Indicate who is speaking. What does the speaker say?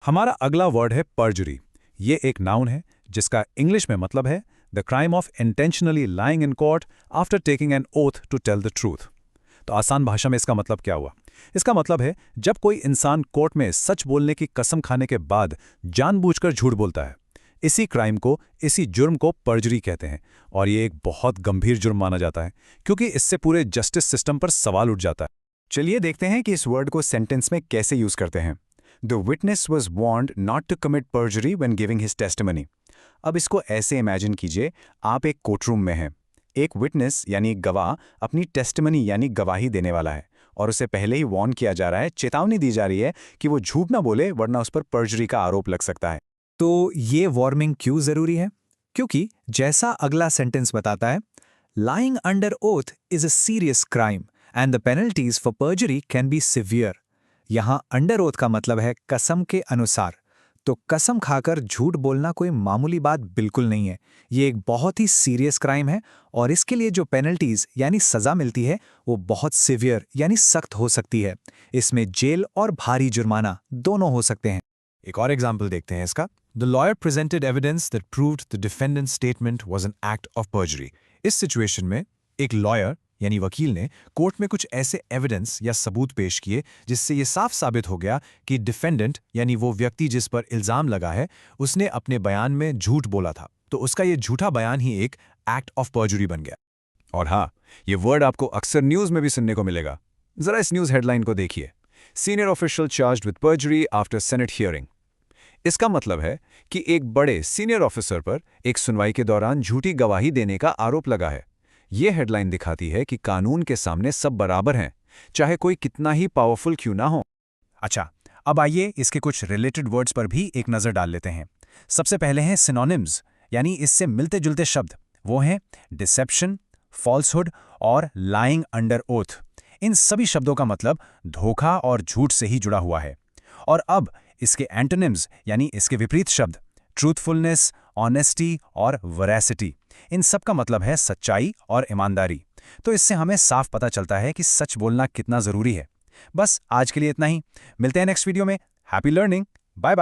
Speaker 1: हमारा अगला वर्ड है परजुरी। ये एक नाउन है जिसका इंग्लिश में मतलब है the crime of intentionally lying in court after taking an oath to tell the truth. तो आसान भाषा में इसका मतलब क्या हुआ? इसका मतलब है जब कोई इंसान कोर्ट में सच बोलने की कसम खाने के बाद जानबूझकर झूठ बोलता है। इसी क्राइम को, इसी जुर्म को परजुरी कहते हैं और ये एक बहुत गंभीर जुर्म माना जाता है क्योंकि इससे पूरे जस्टिस सिस्टम पर सवाल उठ जाता है।
Speaker 2: चलिए देखते हैं कि इस वर्ड को सेंटेंस में कैसे यूज करते हैं। The witness was warned not to commit perjury when giving his testimony. अब इसको ऐसे इमेजिन कीजिए, आप एक कोर्टरूम में हैं। एक विटनेस यानी एक गवाह अपनी टेस्टिमनी यानी गवाही देने वाला है और उसे पहले ही वार्न किया जा रहा है, चेतावनी दी जा रही है कि वो झूठ ना बोले वरना उस पर परजरी का आरोप लग सकता है।
Speaker 3: तो ये वार्निंग क्यों जरूरी है? क्योंकि जैसा अगला सेंटेंस बताता है, lying under oath is a serious crime and the penalties for पर्जरी can be severe. यहां अंडर ओथ का मतलब है कसम के अनुसार। तो कसम खाकर झूठ बोलना कोई मामूली बात बिल्कुल नहीं है। ये एक बहुत ही सीरियस क्राइम है और इसके लिए जो पेनल्टीज यानी सजा मिलती है वो बहुत सिवियर यानी सख्त हो सकती है। इसमें जेल और भारी जुर्माना दोनों हो सकते हैं।
Speaker 4: एक और एग्जाम्पल देखते हैं इसका। The lawyer presented evidence that proved the defendants statement was an act of पर्जरी। इस सिचुएशन में एक लॉयर यानी वकील ने कोर्ट में कुछ ऐसे एविडेंस या सबूत पेश किए जिससे ये साफ साबित हो गया कि डिफेंडेंट यानी वो व्यक्ति जिस पर इल्जाम लगा है उसने अपने बयान में झूठ बोला था। तो उसका ये झूठा बयान ही एक एक्ट ऑफ पर्जरी बन गया।
Speaker 1: और हाँ, ये वर्ड आपको अक्सर न्यूज में भी सुनने को मिलेगा। जरा इस न्यूज हेडलाइन को देखिए, senior official charged with पर्जरी after senate hearing. इसका मतलब है कि एक बड़े सीनियर ऑफिसर पर एक सुनवाई के दौरान झूठी गवाही देने का आरोप लगा है। यह हेडलाइन दिखाती है कि कानून के सामने सब बराबर हैं, चाहे कोई कितना ही पावरफुल क्यों ना हो।
Speaker 3: अच्छा, अब आइए इसके कुछ रिलेटेड वर्ड्स पर भी एक नज़र डाल लेते हैं। सबसे पहले हैं सिनोनिम्स यानी इससे मिलते जुलते शब्द। वो हैं डिसेप्शन, फॉल्सहुड और लाइंग अंडर ओथ। इन सभी शब्दों का मतलब धोखा और झूठ से ही जुड़ा हुआ है। और अब इसके एंटोनिम्स यानी इसके विपरीत शब्द ट्रूथफुलनेस, ऑनेस्टी और वैरासिटी, इन सब का मतलब है सच्चाई और ईमानदारी। तो इससे हमें साफ पता चलता है कि सच बोलना कितना ज़रूरी है। बस आज के लिए इतना ही। मिलते हैं नेक्स्ट वीडियो में। Happy learning. Bye bye.